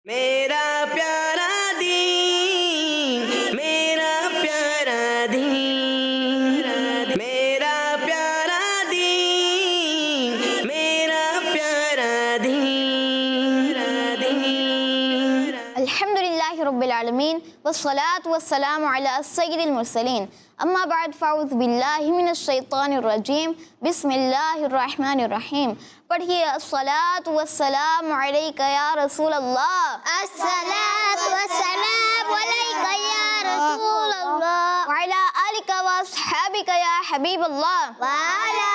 میرا پیارا دین، میرا پیارا دین، میرا پیارا دین، میرا پیارا دین۔ الحمدللہ رب العالمین والصلاة والسلام علی سید المرسلین، اما بعد فاعوذ باللہ من الشیطان الرجیم، بسم اللہ الرحمن الرحیم۔ پڑھیے الصلاۃ والسلام علیک یا رسول اللہ، الصلاۃ والسلام علیک یا رسول اللہ، وعلی آلک واصحابک یا حبیب اللہ، وعلی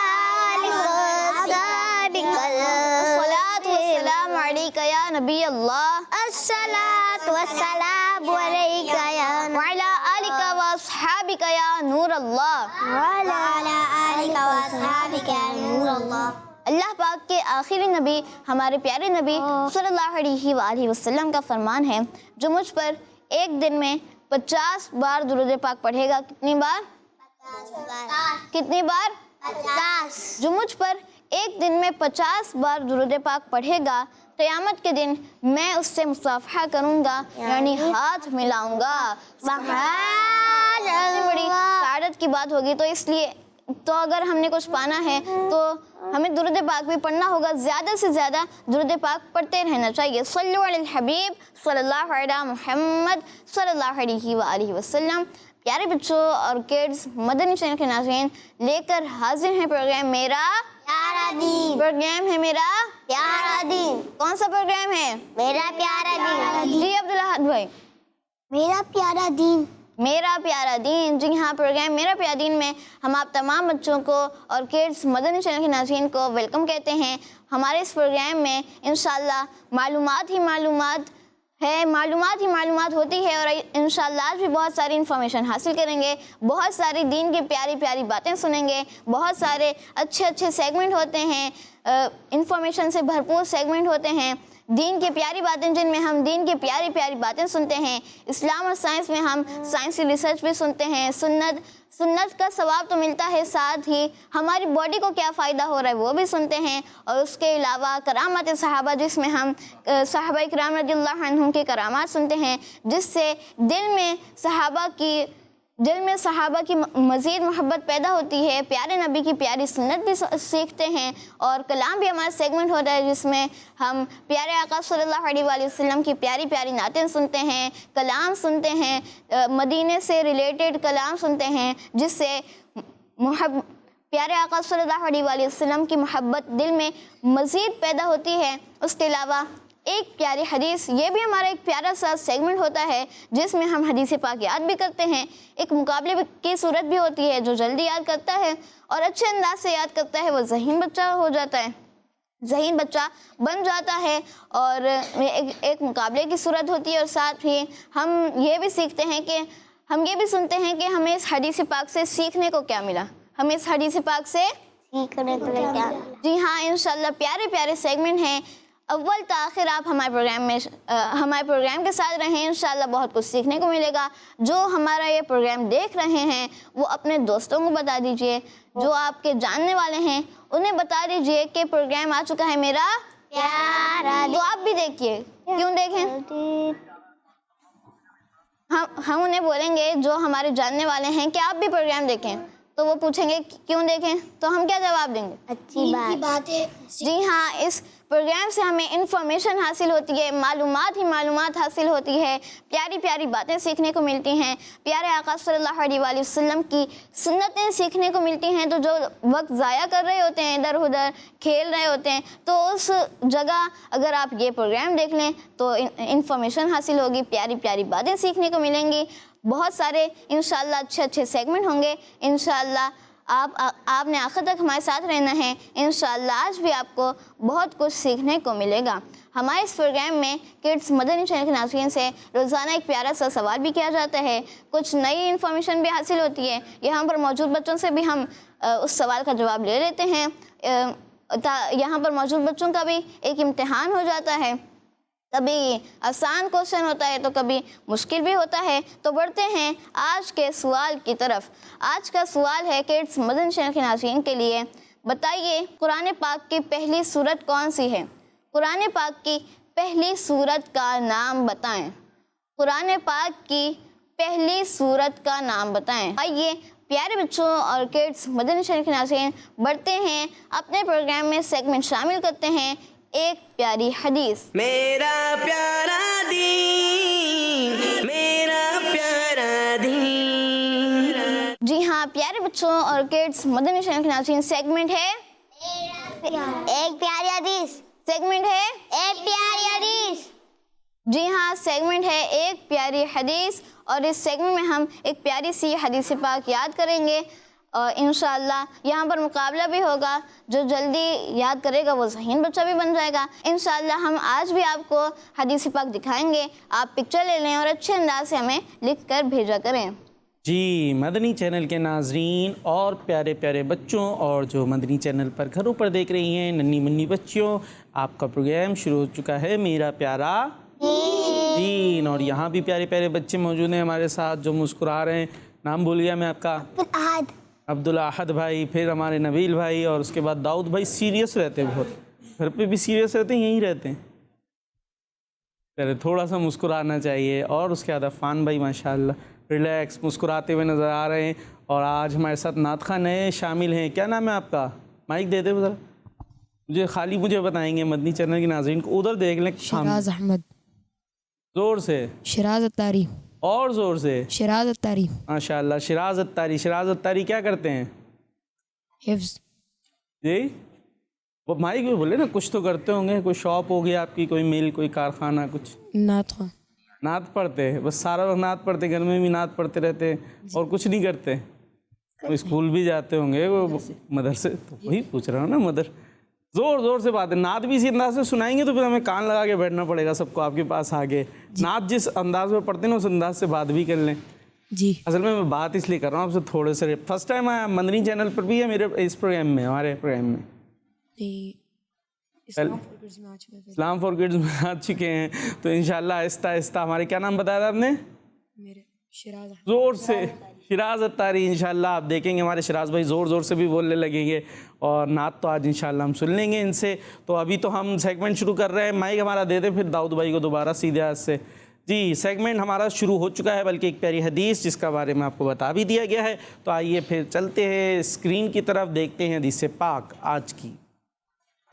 آلک واصحابک الصلاۃ والسلام علیک یا نبی اللہ، الصلاۃ والسلام علیک یا وعلی آلک واصحابک یا نور اللہ۔ وعلی آلک واصحابک یا نور اللہ۔ اللہ پاک کے آخری نبی ہمارے پیارے نبی صلی اللہ علیہ وآلہ وسلم کا فرمان ہے، جو مجھ پر ایک دن میں 50 بار درود پاک پڑھے گا۔ کتنی بار؟ 50۔ جو مجھ پر ایک دن میں 50 بار درود پاک پڑھے گا، قیامت کے دن میں اس سے مصافحہ کروں گا، یعنی ہاتھ ملاؤں گا۔ بڑی سعادت کی بات ہوگی، تو اس لیے تو اگر ہم نے کچھ پانا ہے تو ہمیں درود پاک بھی پڑھنا ہوگا، زیادہ سے زیادہ درود پاک پڑھتے رہنا چاہیے۔ صلو علی الحبیب صلی اللہ علیہ محمد صلی اللہ علیہ وآلہ وسلم۔ پیارے بچوں اور کڈز، مدنی چینل کے ناظرین، لے کر حاضر ہیں پروگرام میرا پیارا دین، پروگرام ہے میرا پیارا دین، کون سا پروگرام ہے؟ میرا پیارا دین، جی عبدالحد بھائی، میرا پیارا دین۔ میرا پیارا دین، جی ہاں، پروگرام میرا پیارا دین میں ہم آپ تمام بچوں کو اور کڈز مدنی چینل کے ناظرین کو ویلکم کہتے ہیں۔ ہمارے اس پروگرام میں انشاءاللہ معلومات ہی معلومات ہے، معلومات ہی معلومات ہوتی ہے، اور انشاءاللہ آج بھی بہت ساری انفارمیشن حاصل کریں گے، بہت ساری دین کی پیاری پیاری باتیں سنیں گے، بہت سارے اچھے اچھے سیگمنٹ ہوتے ہیں، انفارمیشن سے بھرپور سیگمنٹ ہوتے ہیں، دین کی پیاری باتیں جن میں ہم دین کی پیاری پیاری باتیں سنتے ہیں، اسلام اور سائنس میں ہم سائنسی ریسرچ بھی سنتے ہیں، سنت کا ثواب تو ملتا ہے، ساتھ ہی ہماری باڈی کو کیا فائدہ ہو رہا ہے وہ بھی سنتے ہیں، اور اس کے علاوہ کرامات صحابہ، جس میں ہم صحابہ کرام رضی اللہ عنہم کے کرامات سنتے ہیں، جس سے دل میں صحابہ کی مزید محبت پیدا ہوتی ہے، پیارے نبی کی پیاری سنت بھی سیکھتے ہیں، اور کلام بھی ہمارا سیگمنٹ ہوتا ہے جس میں ہم پیارے آقا صلی اللہ علیہ وآلہ وسلم کی پیاری پیاری نعتیں سنتے ہیں، کلام سنتے ہیں، مدینے سے ریلیٹڈ کلام سنتے ہیں، جس سے پیارے آقا صلی اللہ علیہ وآلہ وسلم کی محبت دل میں مزید پیدا ہوتی ہے۔ اس کے علاوہ ایک پیاری حدیث، یہ بھی ہمارا ایک پیارا سا سیگمنٹ ہوتا ہے جس میں ہم حدیث پاک یاد بھی کرتے ہیں۔ ایک مقابلے کی صورت بھی ہوتی ہے، جو جلدی یاد کرتا ہے اور اچھے انداز سے یاد کرتا ہے وہ ذہین بچہ ہو جاتا ہے، ذہین بچہ بن جاتا ہے، اور ایک مقابلے کی صورت ہوتی ہے، اور ساتھ ہی ہم یہ بھی سیکھتے ہیں کہ ہم یہ بھی سنتے ہیں کہ ہمیں اس حدیث پاک سے سیکھنے کو کیا ملا، ہمیں اس حدیث پاک سے سیکھنے کو کیا؟ جی ہاں، انشاءاللہ پیارے پیارے سیگمنٹ ہیں، اول تا آخر آپ ہمارے پروگرام کے ساتھ رہیں، انشاءاللہ بہت کچھ سیکھنے کو ملے گا۔ جو ہمارا یہ پروگرام دیکھ رہے ہیں وہ اپنے دوستوں کو بتا دیجئے، جو آپ کے جاننے والے ہیں انہیں بتا دیجئے کہ پروگرام آ چکا ہے میرا پیارا تو آپ بھی دیکھیے۔ کیوں دیکھیں؟ ہم انہیں بولیں گے جو ہمارے جاننے والے ہیں کہ آپ بھی پروگرام دیکھیں، تو وہ پوچھیں گے کیوں دیکھیں، تو ہم کیا جواب دیں گے؟ اچھی بات ہے۔ جی ہاں، اس پروگرام سے ہمیں انفارمیشن حاصل ہوتی ہے، معلومات ہی معلومات حاصل ہوتی ہے، پیاری پیاری باتیں سیکھنے کو ملتی ہیں، پیارے آقا صلی اللہ علیہ وآلہ وسلم کی سنتیں سیکھنے کو ملتی ہیں۔ تو جو وقت ضائع کر رہے ہوتے ہیں، ادھر ادھر کھیل رہے ہوتے ہیں، تو اس جگہ اگر آپ یہ پروگرام دیکھ لیں تو انفارمیشن حاصل ہوگی، پیاری پیاری باتیں سیکھنے کو ملیں گی، بہت سارے انشاءاللہ اچھے اچھے سیگمنٹ ہوں گے۔ انشاءاللہ آپ نے آخر تک ہمارے ساتھ رہنا ہے، انشاءاللہ آج بھی آپ کو بہت کچھ سیکھنے کو ملے گا۔ ہمارے اس پروگرام میں کڈز مدنی چینل کے ناظرین سے روزانہ ایک پیارا سا سوال بھی کیا جاتا ہے، کچھ نئی انفارمیشن بھی حاصل ہوتی ہے، یہاں پر موجود بچوں سے بھی ہم اس سوال کا جواب لے لیتے ہیں، یہاں پر موجود بچوں کا بھی ایک امتحان ہو جاتا ہے، کبھی آسان کوشچن ہوتا ہے تو کبھی مشکل بھی ہوتا ہے۔ تو بڑھتے ہیں آج کے سوال کی طرف۔ آج کا سوال ہے کڈز مدنی چینل کے ناظرین کے لیے، بتائیے قرآن پاک کی پہلی سورت کون سی ہے؟ قرآن پاک کی پہلی سورت کا نام بتائیں۔ قرآن پاک کی پہلی سورت کا نام بتائیں۔ آئیے پیارے بچوں اور کڈس، مدنی چینل کے ناظرین، بڑھتے ہیں اپنے پروگرام میں، سیگمنٹ شامل کرتے ہیں ایک پیاری حدیث۔ میرا پیارا دین، میرا پیارا دین۔ جی ہاں پیارے بچوں اور کڈس، مدنی چینل کے ناظرین، سیگمنٹ ہے ایک پیاری حدیث، سیگمنٹ ہے ایک پیاری حدیث۔ جی ہاں سیگمنٹ ہے ایک پیاری حدیث، اور اس سیگمنٹ میں ہم ایک پیاری سی حدیث پاک یاد کریں گے، اور انشاءاللہ یہاں پر مقابلہ بھی ہوگا، جو جلدی یاد کرے گا وہ ذہین بچہ بھی بن جائے گا۔ انشاءاللہ ہم آج بھی آپ کو حدیث پاک دکھائیں گے، آپ پکچر لے لیں اور اچھے انداز سے ہمیں لکھ کر بھیجا کریں۔ جی مدنی چینل کے ناظرین اور پیارے پیارے بچوں، اور جو مدنی چینل پر گھروں پر دیکھ رہی ہیں ننھی منی بچیوں، آپ کا پروگرام شروع ہو چکا ہے میرا پیارا دین، اور یہاں بھی پیارے پیارے بچے موجود ہیں ہمارے ساتھ جو مسکرا رہے ہیں۔ نام بھول گیا میں آپ کا؟ عبدالاحد بھائی، پھر ہمارے نبیل بھائی، اور اس کے بعد داؤد بھائی۔ سیریس رہتے ہیں بہت، گھر پہ بھی سیریس رہتے ہیں، یہیں رہتے ہیں، تھوڑا سا مسکرانا چاہیے۔ اور اس کے بعد عفان بھائی ماشاءاللہ ریلیکس مسکراتے ہوئے نظر آ رہے ہیں، اور آج ہمارے ساتھ نعت خواں نئے شامل ہیں۔ کیا نام ہے آپ کا؟ مائک دے دے ذرا مجھے، خالی مجھے بتائیں گے مدنی چینل کے ناظرین کو، ادھر دیکھ لیں۔ شراز احمد۔ زور سے، شراز اتاری۔ اور زور سے۔ شراز اتاری۔ ماشاءاللہ شراز اتاری۔ شراز اتاری کیا کرتے ہیں؟ حفظ۔ جی وہ مائک بھی بولے نا، کچھ تو کرتے ہوں گے، کوئی شاپ ہوگی آپ کی، کوئی مل، کوئی کارخانہ، کچھ؟ نعت خواں۔ نعت پڑھتے ہیں، بس سارا وقت نعت پڑھتے، گھر میں بھی نعت پڑھتے رہتے اور کچھ نہیں کرتے؟ وہ اسکول بھی جاتے ہوں گے، وہ مدرسے، تو وہی پوچھ رہا ہوں نا۔ زور زور سے بات ہے، نعت بھی اسی انداز سے سنائیں گے تو پھر ہمیں کان لگا کے بیٹھنا پڑے گا سب کو آپ کے پاس آگے۔ نعت جس انداز میں پڑھتے ہیں نا اس انداز سے بات بھی کر لیں۔ جی اصل میں بات اس لیے کر رہا ہوں آپ سے تھوڑے سے، فرسٹ ٹائم آیا مدنی چینل پر بھی ہے میرے اس پروگرام میں، ہمارے پروگرام میں اسلام فار کڈز میں آ چکے ہیں، تو انشاءاللہ آہستہ آہستہ ہمارے، کیا نام بتایا تھا آپ نے؟ میرے شراز احمد۔ زور سے، شراز اتاری۔ انشاءاللہ آپ دیکھیں گے ہمارے شراز بھائی زور زور سے بھی بولنے لگیں گے، اور نعت تو آج انشاءاللہ ہم سن لیں گے ان سے۔ تو ابھی تو ہم سیگمنٹ شروع کر رہے ہیں، مائک ہمارا دے دیں پھر داؤد بھائی کو دوبارہ سیدھے ہاتھ سے۔ جی سیگمنٹ ہمارا شروع ہو چکا ہے، بلکہ ایک پیاری حدیث جس کا بارے میں آپ کو بتا بھی دیا گیا ہے۔ تو آئیے پھر چلتے ہیں اسکرین کی طرف، دیکھتے ہیں حدیث پاک آج کی۔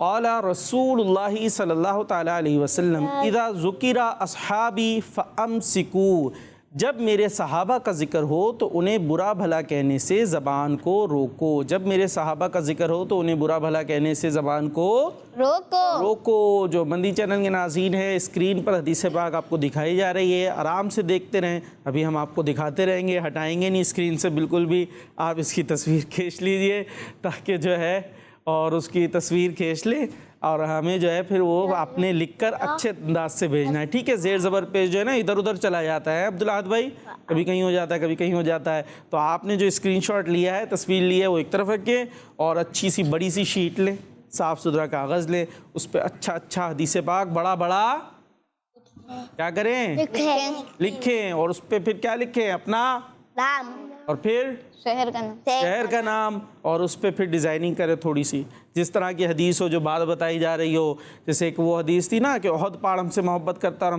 قال رسول اللہ صلی اللہ تعالیٰ علیہ وسلم اذا ذکر اصحابی فامسکوا، جب میرے صحابہ کا ذکر ہو تو انہیں برا بھلا کہنے سے زبان کو روکو۔ جب میرے صحابہ کا ذکر ہو تو انہیں برا بھلا کہنے سے زبان کو روکو۔ جو مدنی چینل کے ناظرین ہیں، اسکرین پر حدیث پاک آپ کو دکھائی جا رہی ہے، آرام سے دیکھتے رہیں، ابھی ہم آپ کو دکھاتے رہیں گے، ہٹائیں گے نہیں اسکرین سے بالکل بھی۔ آپ اس کی تصویر کھینچ لیجئے تاکہ جو ہے، اور اس کی تصویر کھینچ لیں، اور ہمیں جو ہے پھر وہ آپ نے لکھ کر اچھے انداز سے بھیجنا ہے، ٹھیک ہے؟ زیر زبر پیج جو ہے نا ادھر ادھر چلا جاتا ہے عبدالاحد بھائی، کبھی کہیں ہو جاتا ہے، کبھی کہیں ہو جاتا ہے۔ تو آپ نے جو اسکرین شاٹ لیا ہے، تصویر لی ہے، وہ ایک طرف رکھیں، اور اچھی سی بڑی سی شیٹ لیں، صاف ستھرا کاغذ لیں، اس پہ اچھا اچھا حدیث پاک بڑا بڑا کیا کریں؟ لکھیں، اور اس پہ پھر کیا لکھیں؟ اپنا نام اور پھر شہر کا نام، شہر کا نام، اور اس پہ پھر ڈیزائننگ کرے تھوڑی سی، جس طرح کی حدیث ہو، جو بات بتائی جا رہی ہو۔ جیسے ایک وہ حدیث تھی نا کہ احد پہاڑ ہم سے محبت کرتا اور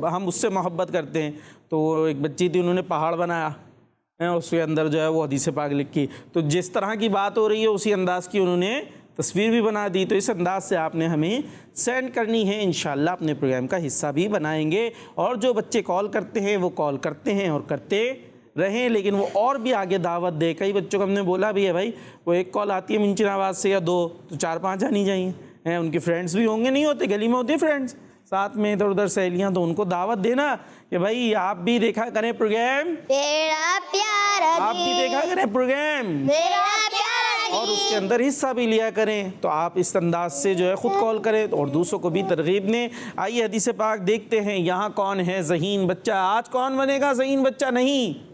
ہم اس سے محبت کرتے ہیں، تو ایک بچی تھی، انہوں نے پہاڑ بنایا، اس کے اندر جو ہے وہ حدیث پاک لکھی، تو جس طرح کی بات ہو رہی ہے اسی انداز کی انہوں نے تصویر بھی بنا دی۔ تو اس انداز سے آپ نے ہمیں سینڈ کرنی ہے، انشاءاللہ اپنے پروگرام کا حصہ بھی بنائیں گے۔ اور جو بچے کال کرتے ہیں وہ کال کرتے ہیں اور کرتے رہیں، لیکن وہ اور بھی آگے دعوت دے۔ کئی بچوں کو ہم نے بولا بھی ہے بھائی، وہ ایک کال آتی ہے منچن آواز سے یا دو، تو 4-5 آنی چاہیے، ان کے فرینڈس بھی ہوں گے، نہیں ہوتے گلی میں ہوتے فرینڈس ساتھ میں ادھر ادھر سہیلیاں، تو ان کو دعوت دینا کہ بھائی آپ بھی دیکھا کریں پروگرام، تیرا پیارا آپ بھی دیکھا کریں پروگرام، تیرا پیارا اور اس کے اندر حصہ بھی لیا کریں۔ تو آپ اس انداز سے جو ہے خود کال کریں اور دوسروں کو بھی ترغیب دیں۔ آئیے حدیث پاک دیکھتے ہیں، یہاں کون ہے ذہین بچہ؟ آج کون بنے گا ذہین بچہ؟ نہیں،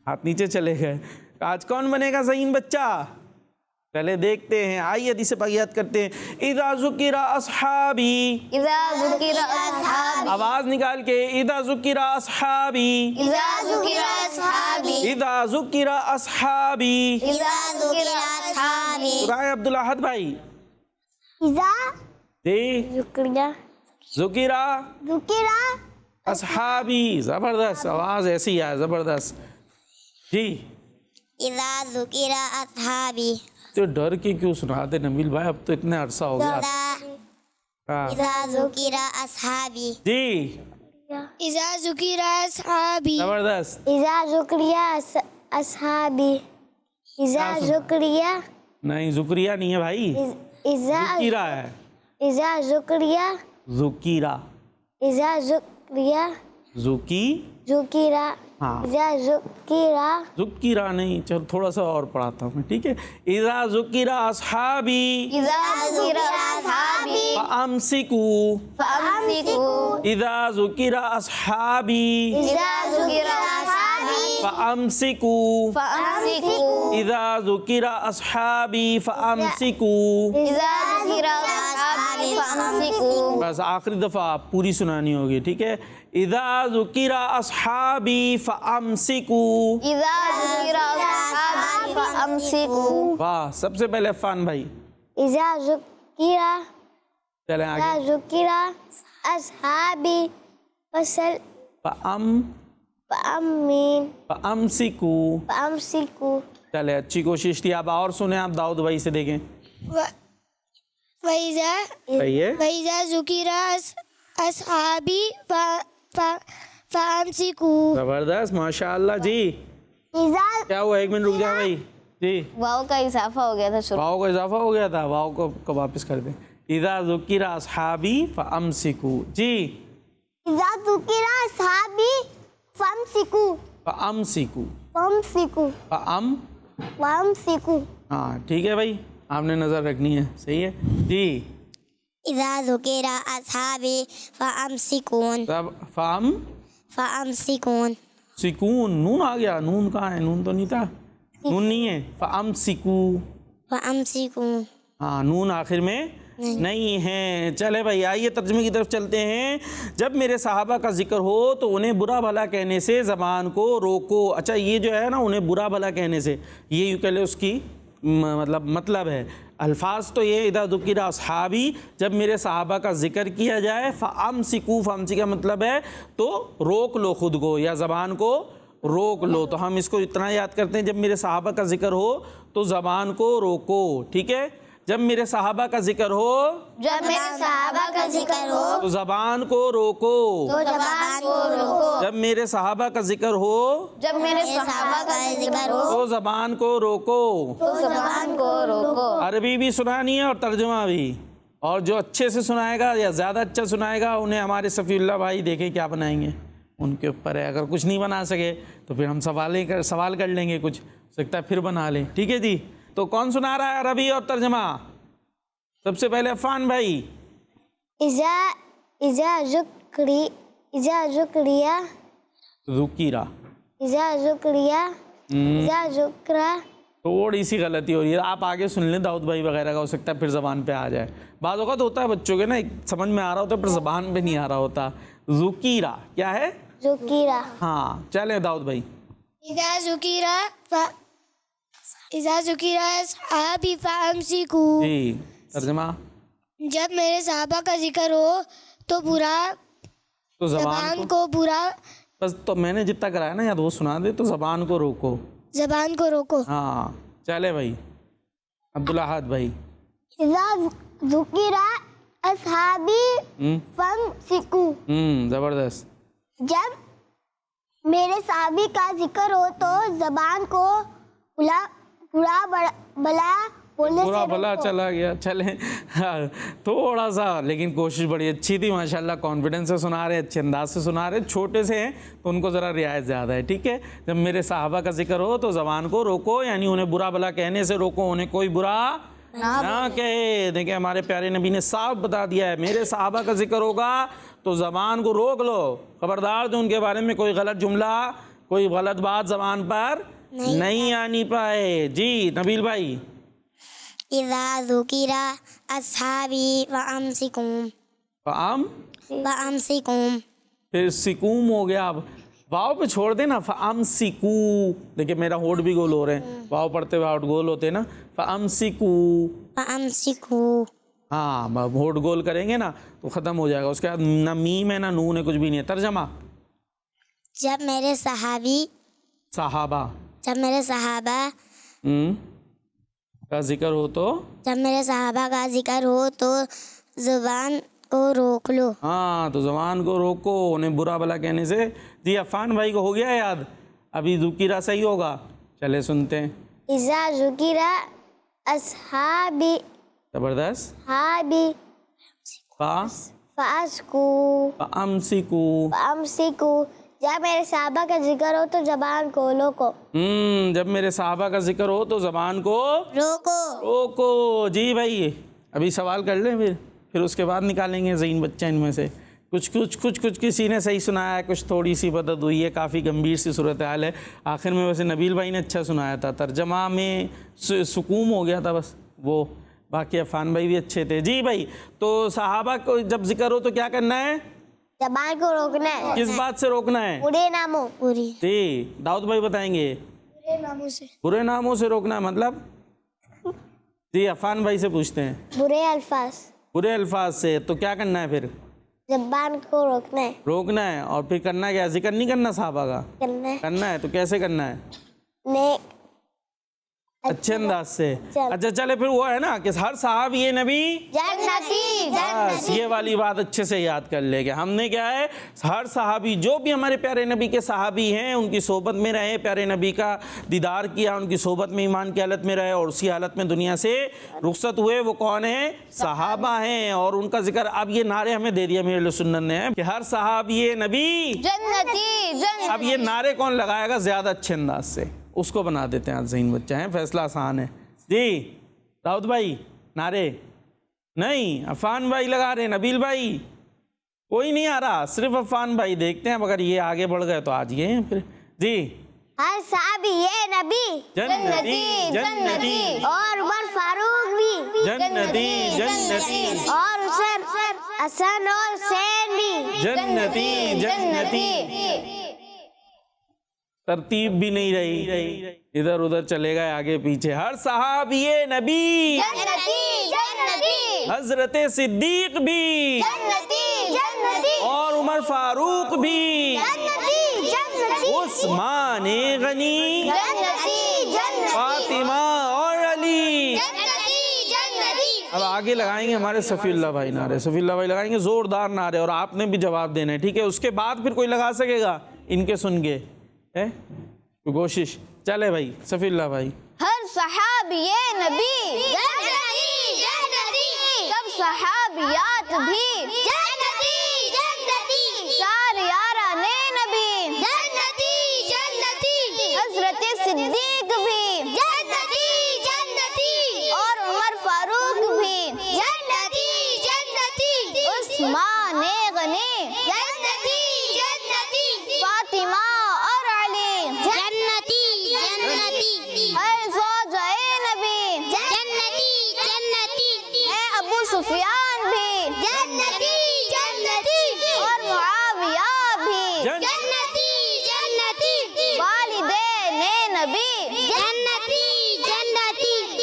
ہاتھ نیچے چلے گئے، آج کون بنے گا ذہین بچہ؟ پہلے دیکھتے ہیں، آئیے حدیث پاک یاد کرتے ہیں۔ اذا ذکر اصحابی، اذا ذکر اصحابی، آواز نکال کے، اذا ذکر اصحابی، اذا ذکر اصحابی، اذا ذکر اصحابی، اذا ذکر اصحابی، سورہ عبدالاحد بھائی، اذا جی ذکریہ ذکیرہ ذکیرہ اصحابی، زبردست، آواز ایسی ہے زبردست. جی اذا ذکر اصحابی تو ڈر کے کیوں سناتے نبیل بھائی، اب تو اتنے عرصہ ہو گیا. ہاں اذا ذکر اصحابی جی اذا ذکر اصحابی زبردست. اذا ذکریہ اصحابی اذا ذکریہ نہیں ذکریہ نہیں ہے بھائی، اذا ذکیرہ ہے. اذا ذکریہ ذکیرہ اذا ذکریہ ذکیرہ ہاں اذا ذکیرہ ذکیرہ نہیں، چل تھوڑا سا اور پڑھاتا ہوں میں، ٹھیک ہے. اذا ذکر اصحابی اذا ذکر اصحابی فامسکوا، فامسکوا، اذا ذکر اصحابی اذا ذکر اصحابی فامسکوا، فامسکوا، اذا ذکر اصحابی فامسکوا. اذا ذکر اصحابی فامسکوا. بس آخری دفعہ آپ پوری سنانی ہوگی، ٹھیک ہے. اذا ذکر اصحابی فامسکوا. اذا ذکر اصحابی فامسکوا. واہ، سب سے پہلے عفان بھائی، اذا ذکیرہ چلیں اذا آگے. ذکر اصحابی فامین فامسکوا. فامسکوا. چلے اچھی کوشش تھی. اب اور سنیں آپ داؤد بھائی سے، دیکھیں. صحیح ہے. وَإِذَا ذُكِرَ أَصْحَابِي فَأَمْسِكُوا. زبردست، ماشاء اللہ. جی اذا کیا ہوا، ایک منٹ رک جا بھائی. جی واؤ کا اضافہ ہو گیا تھا شروع. واؤ کا اضافہ ہو گیا تھا، واؤ کو واپس کر دیں. اذا ذکر اصحابی فامسکوا. جی اذا ذکر اصحابی فامسکوا فامسکوا. فامسکوا فامسکوا. ہاں ٹھیک ہے بھائی، آپ نے نظر رکھنی ہے. صحیح ہے. جی اذا ذکر اصحابی فامسکون فامسکون. سکون، نون آ گیا. نون کہاں ہے؟ نون تو نہیں تھا، نون نہیں ہے. فامسکوا، فامسکون. ہاں نون آخر میں نہیں ہے. چلے بھائی آئیے ترجمے کی طرف چلتے ہیں. جب میرے صحابہ کا ذکر ہو تو انہیں برا بھلا کہنے سے زبان کو روکو. اچھا یہ جو ہے نا، انہیں برا بھلا کہنے سے، یہ یوں کہہ لے اس کی مطلب ہے. الفاظ تو یہ اذا ذکر اصحابی، جب میرے صحابہ کا ذکر کیا جائے. فامسکوا، فامسی کا مطلب ہے تو روک لو خود کو، یا زبان کو روک لو. تو ہم اس کو اتنا یاد کرتے ہیں، جب میرے صحابہ کا ذکر ہو تو زبان کو روکو. ٹھیک ہے. جب میرے صحابہ کا ذکر ہو، جب میرے صحابہ کا ذکر ہو تو زبان کو روکو. تو زبان کو روکو. جب میرے صحابہ کا ذکر ہو جب میرے صحابہ کا ذکر ہو تو زبان کو روکو. تو زبان کو روکو. عربی بھی سنانی ہے اور ترجمہ بھی. اور جو اچھے سے سنائے گا یا زیادہ اچھا سنائے گا، انہیں ہمارے صفی اللہ بھائی دیکھیں کیا بنائیں گے، ان کے اوپر ہے. اگر کچھ نہیں بنا سکے تو پھر ہم سوال کر لیں گے، کچھ سکتا ہے پھر بنا لیں. ٹھیک ہے جی. تو کون سنا رہا ہے عربی اور ترجمہ؟ سب سے پہلے عفان بھائی. اذا ذکر تھوڑی سی غلطی ہو رہی ہے، آپ آگے سن لیں. داؤد بھائی وغیرہ کا ہو سکتا ہے پھر زبان پہ آ جائے. بعض اوقات ہوتا ہے بچوں کے نا، ایک سمجھ میں آ رہا ہوتا ہے پھر زبان پہ نہیں آ رہا ہوتا. ذکیرہ کیا ہے؟ ذکیرہ. ہاں چلیں داؤد بھائی. اذا ذکر اصحابی فامسکوا. جی ترجمہ. جب میرے صحابہ کا ذکر ہو تو تو زبان کو برا، بس تو میں نے جتنا کرایا نا یاد وہ سنا دے. تو زبان کو روکو. زبان کو روکو. ہاں چلے بھائی. عبدالاحد بھائی. اذا ذکر اصحابی فامسکوا. زبردست. جب میرے صحابی کا ذکر ہو تو زبان کو برا بلا بولنے برا سے بھلا روکو. چلا گیا. چلیں تھوڑا سا، لیکن کوشش بڑی اچھی تھی ماشاءاللہ. کانفیڈنس سے سنا رہے، اچھے انداز سے سنا رہے. چھوٹے سے ہیں تو ان کو ذرا رعایت زیادہ ہے. ٹھیک ہے. جب میرے صحابہ کا ذکر ہو تو زبان کو روکو، یعنی انہیں برا بھلا کہنے سے روکو، انہیں کوئی برا نہ کہے. دیکھیں ہمارے پیارے نبی نے صاف بتا دیا ہے، میرے صحابہ کا ذکر ہوگا تو زبان کو روک لو. خبردار جو ان کے بارے میں کوئی غلط جملہ، کوئی غلط بات زبان پر نہیں آنی پائے. جی نبیل بھائی. اذا ذکر اصحابی فامسکوا. فامسکوا. پھر سکوم ہو گیا. اب واؤ پہ چھوڑ دیں نا. فامسکو. دیکھیں میرا ہونٹ بھی گول ہو رہے ہیں، واؤ پڑھتے ہوئے ہونٹ گول ہوتے ہیں نا. فامسکو. فامسکوا. ہاں ہوٹ گول کریں گے نا تو ختم ہو جائے گا. اس کے بعد نہ میم ہے نہ نون ہے, کچھ بھی نہیں ہے. ترجمہ. جب میرے صحابہ کا ذکر ہو تو جب میرے صحابہ کا ذکر ہو تو زبان کو روک لو. ہاں تو زبان کو روکو انہیں برا بلا کہنے سے. جی عفان بھائی کو ہو گیا یاد؟ ابھی ذکیرہ صحیح ہوگا, چلے سنتے ہیں. اذا ذکر اصحابی زبردست. صحابی فاسکو فامسکو. جب میرے صحابہ کا ذکر ہو تو زبان کو روکو. جب میرے صحابہ کا ذکر ہو تو زبان کو روکو. جی بھائی ابھی سوال کر لیں پھر اس کے بعد نکالیں گے ذہین بچہ ان میں سے. کچھ کسی نے صحیح سنایا ہے, کچھ تھوڑی سی مدد ہوئی ہے, کافی گمبھیر سی صورتحال ہے. آخر میں ویسے نبیل بھائی نے اچھا سنایا تھا, ترجمہ میں سکون ہو گیا تھا بس وہ, باقی عفان بھائی بھی اچھے تھے. جی بھائی تو صحابہ کو جب ذکر ہو تو کیا کرنا ہے؟ زبان کو روکنا ہے. کس بات سے روکنا ہے؟ برے ناموں پوری. جی داؤد بھائی بتائیں گے. برے ناموں سے روکنا ہے مطلب؟ جی عفان بھائی سے پوچھتے ہیں. برے الفاظ سے. تو کیا کرنا ہے پھر؟ زبان کو روکنا ہے. اور پھر کرنا کیا؟ ذکر نہیں کرنا صحابہ کا, کرنا ہے. تو کیسے کرنا ہے؟ نیک اچھے انداز سے. اچھا چلے پھر وہ ہے نا کہ ہر صحابی نبی جنتی. بس یہ والی بات اچھے سے یاد کر لے گا. ہم نے کیا ہے, ہر صحابی جو بھی ہمارے پیارے نبی کے صحابی ہیں ان کی صحبت میں رہے, پیارے نبی کا دیدار کیا, ان کی صحبت میں ایمان کی حالت میں رہے اور اسی حالت میں دنیا سے رخصت ہوئے, وہ کون ہیں؟ صحابہ ہیں. اور ان کا ذکر اب یہ نعرے ہمیں دے دیا میرے سنت نے کہ ہر صحابی نبی جنتی. اب یہ نعرے کون لگائے گا زیادہ اچھے انداز سے, اس کو بنا دیتے ہیں. آج ذہین بچہ ہیں, فیصلہ آسان ہے. جی داؤد بھائی نعرے نہیں, عفان بھائی لگا رہے ہیں. نبیل بھائی کوئی نہیں آ رہا, صرف عفان بھائی. دیکھتے ہیں اب اگر یہ آگے بڑھ گئے تو آج یہ ہیں پھر. جی ہر صحابی یہ نبی جنتی اور عمر فاروق بھی جنتی اور حسن اور حسین بھی جنتی. ترتیب بھی نہیں رہی, ادھر ادھر چلے گئے آگے پیچھے. ہر صحابی نبی حضرت صدیق بھی اور عمر فاروق بھی, عثمان غنی, فاطمہ اور علی. اب آگے لگائیں گے ہمارے صفی اللہ بھائی نعرے. صفی اللہ بھائی لگائیں گے زوردار نعرے, اور آپ نے بھی جواب دینا ہے, ٹھیک ہے؟ اس کے بعد پھر کوئی لگا سکے گا ان کے سن کے کوشش. چلے بھائی صفی اللہ بھائی. ہر صحابی نبی سب صحابیات بھی چار یاران نبی حضرت صدیق بھی اور عمر فاروق بھی عثمان غنی فاطمہ اور علی اے زوجہ نبی اے ابو سفیان بھی اور معاویہ بھی والدین نبی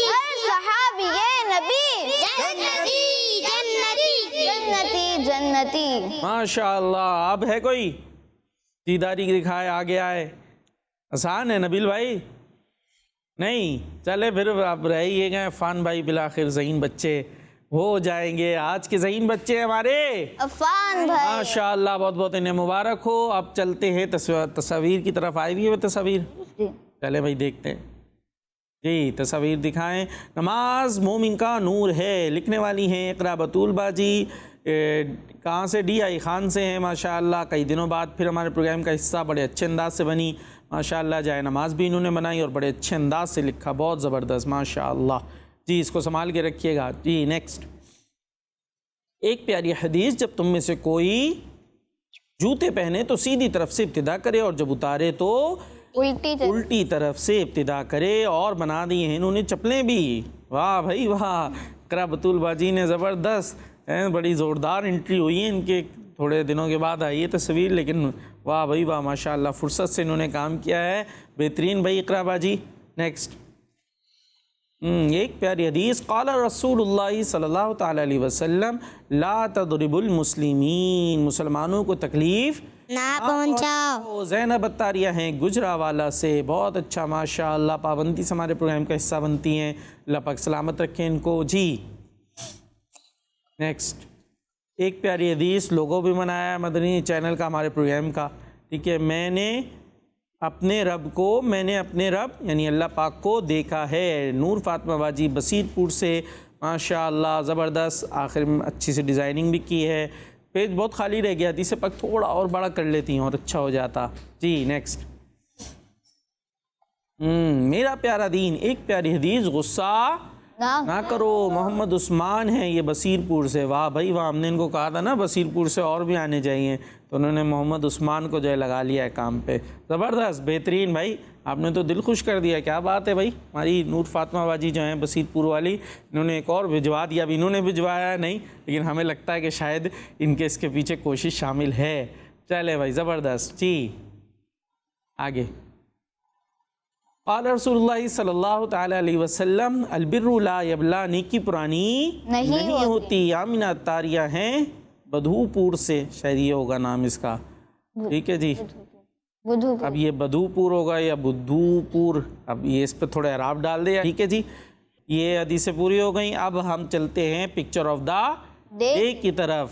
ہر صحابی نبی جنتی. ماشاء اللہ. اب ہے کوئی دیداری دکھائے آگے آئے؟ آسان ہے نبیل بھائی. نہیں چلے پھر اب رہ ہی گئے عفان بھائی, بالآخر ذہین بچے ہو جائیں گے. آج کے ذہین بچے ہمارے عفان بھائی ماشاء اللہ, بہت بہت انہیں مبارک ہو. اب چلتے ہیں تصاویر کی طرف. آئی ہوئی ہے تصاویر, چلے بھائی دیکھتے ہیں. جی تصاویر دکھائیں. نماز مومن کا نور ہے, لکھنے والی ہیں اقرا بطول باجی. کہاں سے؟ ڈی آئی خان سے ہیں ماشاء اللہ. کئی دنوں بعد پھر ہمارے پروگرام کا حصہ, بڑے اچھے انداز سے بنی ماشاء اللہ. جائے نماز بھی انہوں نے بنائی اور بڑے اچھے انداز سے لکھا, بہت زبردست ماشاء اللہ. جی اس کو سنبھال کے رکھیے گا. جی نیکسٹ. ایک پیاری حدیث, جب تم میں سے کوئی جوتے پہنے تو سیدھی طرف سے ابتدا کرے اور جب اتارے تو الٹی طرف سے ابتدا کرے. اور بنا دی ہیں انہوں نے چپلیں بھی. واہ بھائی واہ, اقرا بطول باجی نے زبردست, بڑی زوردار انٹری ہوئی ہے ان کے. تھوڑے دنوں کے بعد آئی ہے تصویر, لیکن واہ بھائی واہ ماشاء اللہ, فرصت سے انہوں نے کام کیا ہے, بہترین بھائی اقرا باجی. نیکسٹ. ایک پیاری حدیث، قال رسول اللہ صلی اللہ تعالی علیہ وسلم لا تضرب المسلمین، مسلمانوں کو تکلیف نہ پہنچاؤ۔ زینب عطاریہ ہیں گجرانوالہ سے، بہت اچھا ماشاءاللہ، پابندی سے ہمارے پروگرام کا حصہ بنتی ہیں، اللہ پاک سلامت رکھیں ان کو۔ جی نیکسٹ، ایک پیاری حدیث، لوگو بھی بنایا مدنی چینل کا ہمارے پروگرام کا، ٹھیک ہے، میں نے اپنے رب یعنی اللہ پاک کو دیکھا ہے۔ نور فاطمہ باجی بصیر پور سے، ماشاءاللہ زبردست، آخر میں اچھی سی ڈیزائننگ بھی کی ہے۔ پیج بہت خالی رہ گیا، حدیث پاک تھوڑا اور بڑا کر لیتی ہیں اور اچھا ہو جاتا۔ جی نیکسٹ، میرا پیارا دین، ایک پیاری حدیث، غصہ نہ کرو، محمد عثمان ہیں یہ بصیر پور سے۔ واہ بھائی واہ، ہم نے ان کو کہا تھا نا بصیر پور سے اور بھی آنے چاہیے، تو انہوں نے محمد عثمان کو جو ہے لگا لیا ہے کام پہ۔ زبردست، بہترین بھائی، آپ نے تو دل خوش کر دیا، کیا بات ہے بھائی۔ ہماری نور فاطمہ باجی جو ہیں بصیر پور والی، انہوں نے ایک اور بھجوا دیا، اب انہوں نے بھجوایا نہیں، لیکن ہمیں لگتا ہے کہ شاید ان کے اس کے پیچھے کوشش شامل ہے۔ چلے بھائی زبردست۔ جی آگے، قال رسول اللہ صلی اللہ تعالی علیہ وسلم البر لا یبلا، نیکی پرانی نہیں ہوتی۔ آمینہ عطاریہ ہیں بدھو پور سے، شاید یہ ہوگا نام اس کا، ٹھیک ہے جی، اب یہ بدھو پور ہوگا یا بدھو پور، اب یہ اس پہ تھوڑا اعراب ڈال دیا، ٹھیک ہے جی۔ یہ حدیثیں پوری ہو گئیں، اب ہم چلتے ہیں پکچر آف دا ڈے کی طرف۔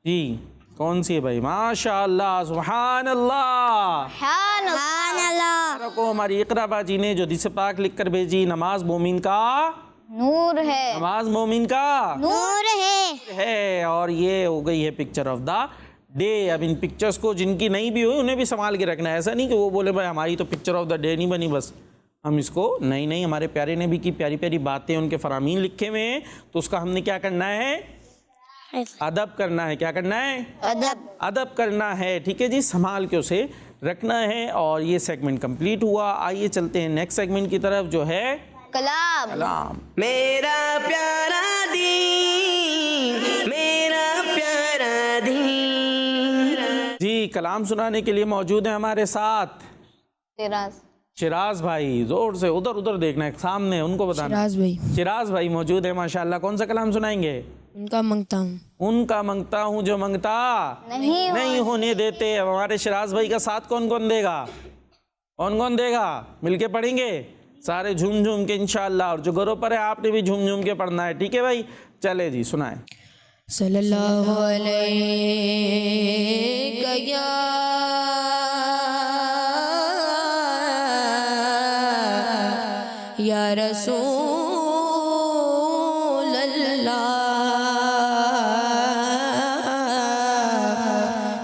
جی کون سی ہے بھائی؟ ماشاءاللہ، سبحان اللہ، سبحان اللہ۔ کو ہماری اقرا باجی نے جو حدیث پاک لکھ کر بھیجی، نماز مومن کا نور ہے، نماز مومن کا نور ہے، اور یہ ہو گئی ہے پکچر آف دا ڈے۔ اب ان پکچرز کو جن کی نہیں بھی ہوئی انہیں بھی سنبھال کے رکھنا ہے، ایسا نہیں کہ وہ بولے بھائی ہماری تو پکچر آف دا ڈے نہیں بنی بس ہم اس کو نہیں، ہمارے پیارے نے بھی کی پیاری پیاری باتیں، ان کے فرامین لکھے ہوئے ہیں، تو اس کا ہم نے کیا کرنا ہے؟ ادب کرنا ہے۔ کیا کرنا ہے؟ ادب کرنا ہے، ٹھیک ہے جی، سنبھال کے اسے رکھنا ہے۔ اور یہ سیگمنٹ کمپلیٹ ہوا، آئیے چلتے ہیں نیکسٹ سیگمنٹ کی طرف جو ہے کلام۔ میرا پیارا دین، میرا پیارا دین۔ جی کلام سنانے کے لیے موجود ہیں ہمارے ساتھ شراز بھائی، زور سے ادھر دیکھنا ہے سامنے، ان کو بتانا۔ شراز بھائی موجود ہے ماشاءاللہ، کون سا کلام سنائیں گے؟ ان کا منگتا ہوں جو منگتا نہیں ہونے دیتے۔ اب ہمارے شراز بھائی کا ساتھ کون دے گا؟ کون دے گا؟ مل کے پڑھیں گے سارے جھوم کے انشاءاللہ، اور جو گھروں پر ہے آپ نے بھی جھوم کے پڑھنا ہے، ٹھیک ہے بھائی؟ چلے جی سنائیں۔ صلی اللہ علیہ یا رسول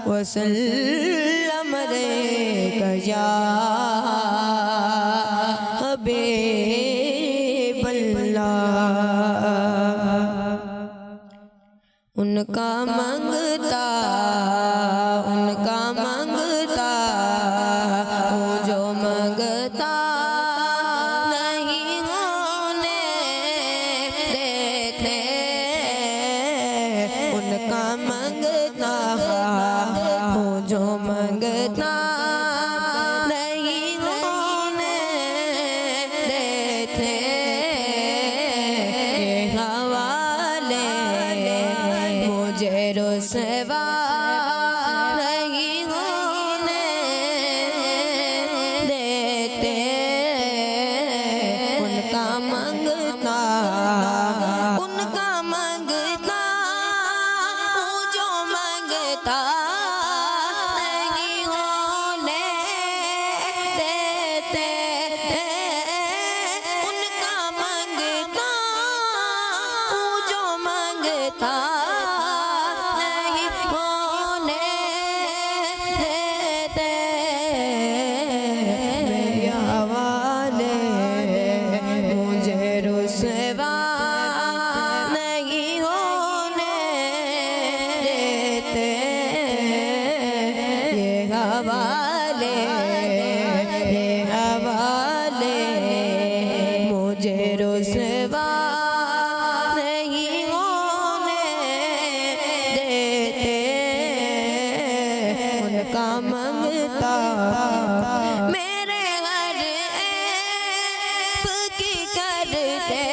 وسلم علیکہ یا حبیب اللہ۔ ان کا منگتا ہوں جو منگتا نہیں ہونے دیتے، ان کا منگتا جو منگتا نہیں ہونے دیتے، یہ حوالے مجھے رسوا نہیں ہونے دیتے، ان کا منگتا ہوں جو منگتا مجھے رسوا نہیں ہونے دیتے، ان کا منگتا میرے ہر عیب کی کرتے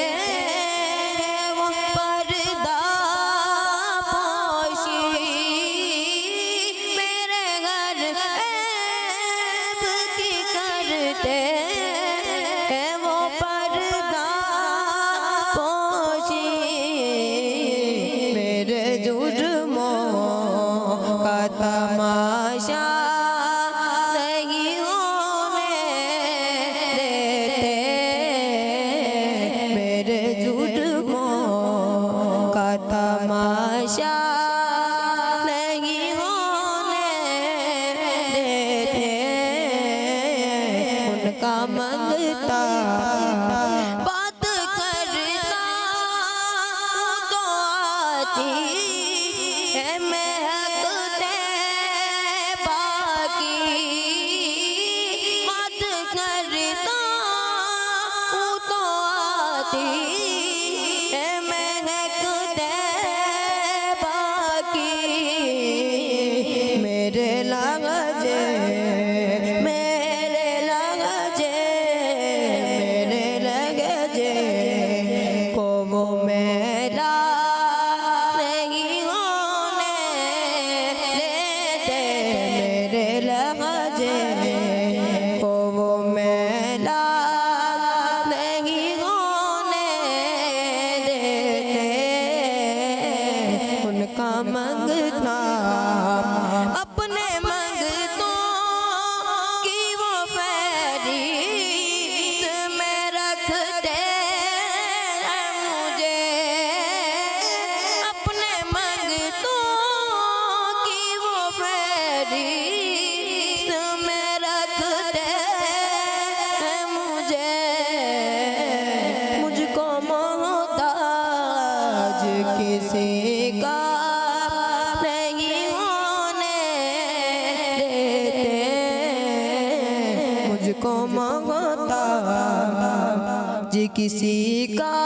کسی کا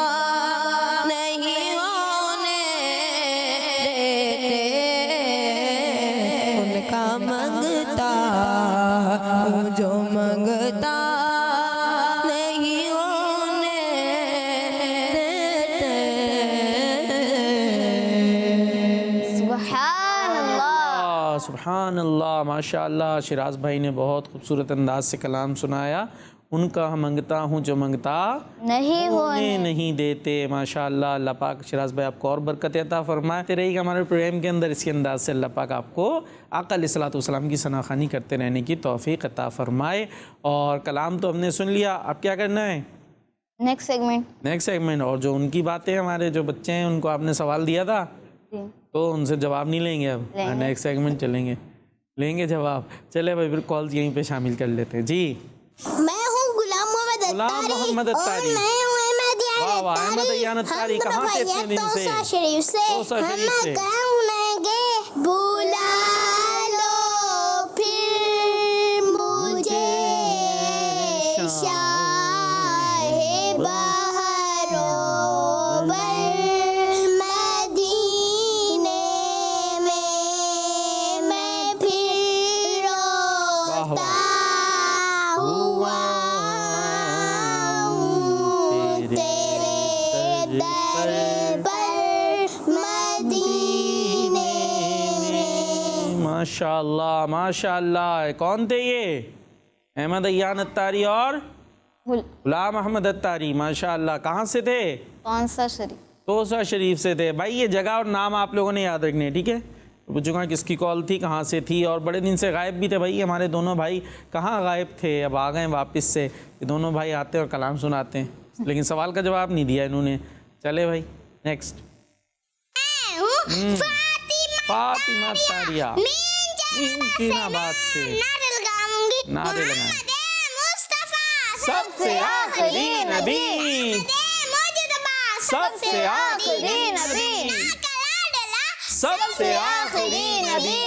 نہیں ہونے دیتے ان کا منگتا ہوں جو منگتا نہیں ہونے دیتے. سبحان اللہ. سبحان اللہ. ماشاء اللہ شراز بھائی نے بہت خوبصورت انداز سے کلام سنایا. ان کا منگتا ہوں جو منگتا نہیں ہونے نہیں دیتے. ماشاء اللہ. اللہ پاک شراز بھائی آپ کو اور برکت عطا فرمائے رہی کہ ہمارے پروگرام کے اندر اسی انداز سے اللہ پاک آپ کو آقا علیہ الصلوۃ والسلام کی ثناخوانی کرتے رہنے کی توفیق عطا فرمائے. اور کلام تو ہم نے سن لیا, اب کیا کرنا ہے؟ Next segment. اور جو ان کی باتیں ہمارے جو بچے ہیں ان کو آپ نے سوال دیا تھا تو ان سے جواب نہیں لیں گے. اب نیکسٹ سیگمنٹ چلیں گے, لیں گے جواب. چلے بھائی پھر کالز یہیں پہ شامل کر لیتے ہیں. جی میں ہوں غلام محمد اتاری اور میں ہوں احمد دیان اتاری. کہاں سے اتنے دن سے؟ شریف سے. ہم کہیں گے بلا لو پھر مجھے شاہ بہر و بر مدینے میں پھر روتا ہوا تیرے در پر مدینے میں. ماشاء اللہ ماشاء اللہ. کون تھے یہ؟ احمد دیان اتاری اور غلام محمد اتاری. ماشاء اللہ. کہاں سے تھے؟ کونسا شریف. توسا شریف سے تھے. بھائی یہ جگہ اور نام آپ لوگوں نے یاد رکھنے, ٹھیک ہے؟ پوچھوں گا کس کی کال تھی, کہاں سے تھی, اور بڑے دن سے غائب بھی تھے بھائی. ہمارے دونوں بھائی کہاں غائب تھے, اب آ گئے واپس سے. یہ دونوں بھائی آتے اور کلام سناتے ہیں, لیکن سوال کا جواب نہیں دیا انہوں نے. چلے بھائی نیکسٹ. فاطمہ اتاریہ کی بات سے نعرے لگائیں. سب سے آخری نبی, سب سے آخری نبی, سب سے آخری نبی,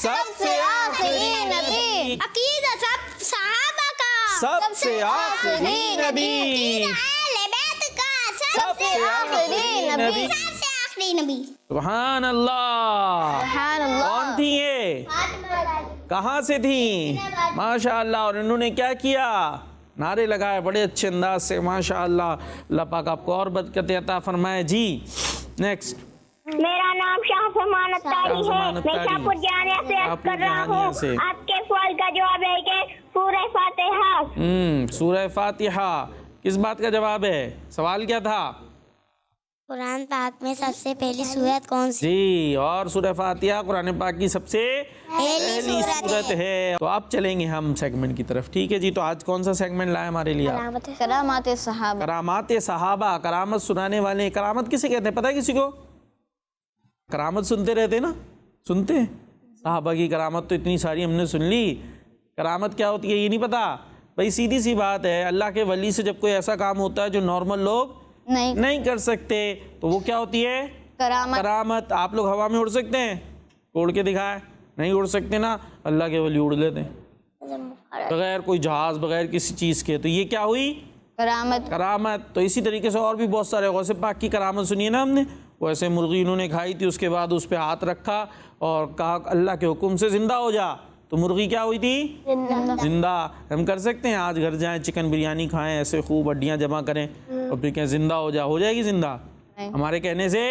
سب سے آخری نبی, عقیدہ سب صحابہ کا, سب سے آخری نبی, اہل بیت کا, سب سے آخری نبی. سب سے آخری نبی. سبحان اللہ. سبحان اللہ. کون تھی یہ؟ کہاں سے تھی؟ ماشاء اللہ. اور انہوں نے کیا کیا؟ نعرے لگائے بڑے اچھے انداز سے. ماشاء اللہ. اللہ پاک آپ کو اور برکت عطا فرمائے. جی نیکسٹ. میرا نام شاہ فرمان اتاری ہے. میں شاہپور جامعہ سے عرض کر رہا ہوں. آپ کے سوال کا جواب ہے کہ سورہ فاتحہ. سورہ فاتحہ کس بات کا جواب ہے؟ سوال کیا تھا؟ قرآن پاک میں سب سے پہلی سورت کون سی؟ جی, اور سورہ فاتحہ قرآن پاک کی سب سے پہلی سورت ہے. تو اب چلیں گے ہم سیگمنٹ کی طرف, ٹھیک ہے جی. تو آج کون سا سیگمنٹ لائے ہمارے لیے؟ کرامات صحابہ. کرامات صحابہ. کرامت سنانے والے. کرامت کسے کہتے ہیں پتہ ہے کسی کو؟ کرامت سنتے رہتے نا, سنتے ہیں صحابہ کی کرامت تو اتنی ساری ہم نے سن لی. کرامت کیا ہوتی ہے یہ نہیں پتا بھائی. سیدھی سی بات ہے, اللہ کے ولی سے جب کوئی ایسا کام ہوتا ہے جو نارمل لوگ نہیں کر سکتے تو وہ کیا ہوتی ہے؟ کرامت. آپ لوگ ہوا میں اڑ سکتے ہیں؟ اڑ کے دکھائے. نہیں اڑ سکتے نا, اللہ کے ولی اڑ لیتے ہیں بغیر کوئی جہاز, بغیر کسی چیز کے. تو یہ کیا ہوئی؟ کرامت. کرامت. تو اسی طریقے سے اور بھی بہت سارے غوث پاک کی کرامت سنی ہے نا ہم نے. ویسے مرغی انہوں نے کھائی تھی, اس کے بعد اس پہ ہاتھ رکھا اور کہا اللہ کے حکم سے زندہ ہو جا, تو مرغی کیا ہوئی تھی؟ زندہ. ہم کر سکتے ہیں آج گھر جائیں چکن بریانی کھائیں, ایسے خوب ہڈیاں جمع کریں اور پھر کہیں زندہ ہو جا, ہو جائے گی زندہ؟ ہمارے کہنے سے